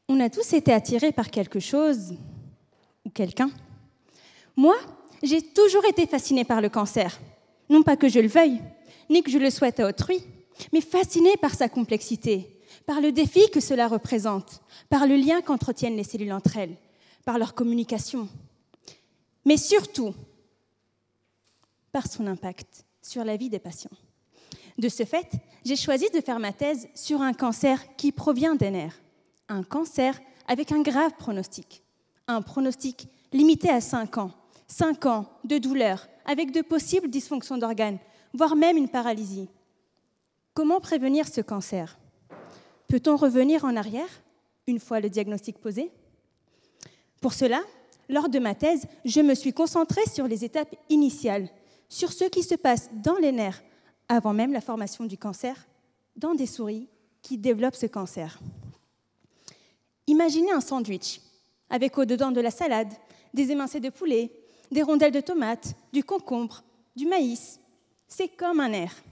On a tous été attirés par quelque chose ou quelqu'un. Moi, j'ai toujours été fascinée par le cancer. Non pas que je le veuille, ni que je le souhaite à autrui, mais fascinée par sa complexité, par le défi que cela représente, par le lien qu'entretiennent les cellules entre elles, par leur communication, mais surtout par son impact sur la vie des patients. De ce fait, j'ai choisi de faire ma thèse sur un cancer qui provient des nerfs, un cancer avec un grave pronostic, un pronostic limité à 5 ans. 5 ans de douleur, avec de possibles dysfonctions d'organes, voire même une paralysie. Comment prévenir ce cancer? Peut-on revenir en arrière, une fois le diagnostic posé? Pour cela, lors de ma thèse, je me suis concentrée sur les étapes initiales, sur ce qui se passe dans les nerfs, avant même la formation du cancer, dans des souris qui développent ce cancer. Imaginez un sandwich, avec au-dedans de la salade, des émincés de poulet, des rondelles de tomates, du concombre, du maïs. C'est comme un nerf.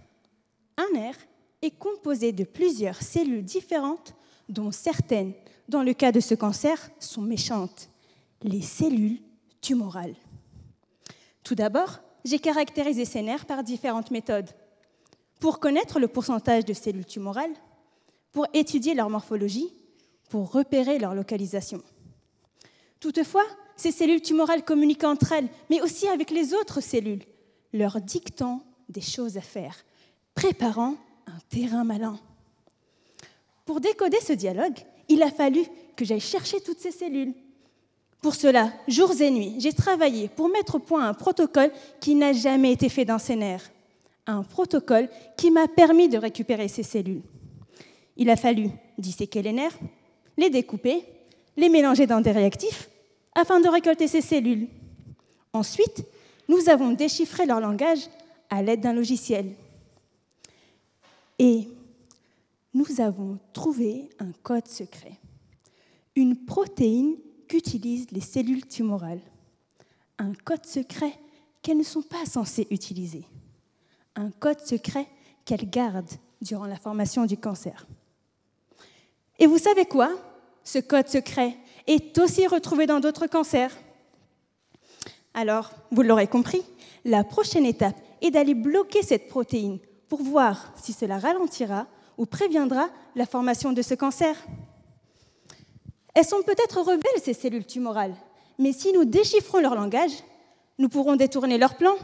Un nerf est composé de plusieurs cellules différentes, dont certaines, dans le cas de ce cancer, sont méchantes, les cellules tumorales. Tout d'abord, j'ai caractérisé ces nerfs par différentes méthodes. Pour connaître le pourcentage de cellules tumorales, pour étudier leur morphologie, pour repérer leur localisation. Toutefois, ces cellules tumorales communiquent entre elles, mais aussi avec les autres cellules, leur dictant des choses à faire, préparant un terrain malin. Pour décoder ce dialogue, il a fallu que j'aille chercher toutes ces cellules. Pour cela, jours et nuits, j'ai travaillé pour mettre au point un protocole qui n'a jamais été fait dans ces nerfs. Un protocole qui m'a permis de récupérer ces cellules. Il a fallu disséquer les nerfs, les découper, les mélanger dans des réactifs, afin de récolter ces cellules. Ensuite, nous avons déchiffré leur langage à l'aide d'un logiciel. Et nous avons trouvé un code secret, une protéine qu'utilisent les cellules tumorales, un code secret qu'elles ne sont pas censées utiliser, un code secret qu'elles gardent durant la formation du cancer. Et vous savez quoi? Ce code secret est aussi retrouvé dans d'autres cancers. Alors, vous l'aurez compris, la prochaine étape est d'aller bloquer cette protéine pour voir si cela ralentira ou préviendra la formation de ce cancer. Elles sont peut-être rebelles, ces cellules tumorales, mais si nous déchiffrons leur langage, nous pourrons détourner leur plan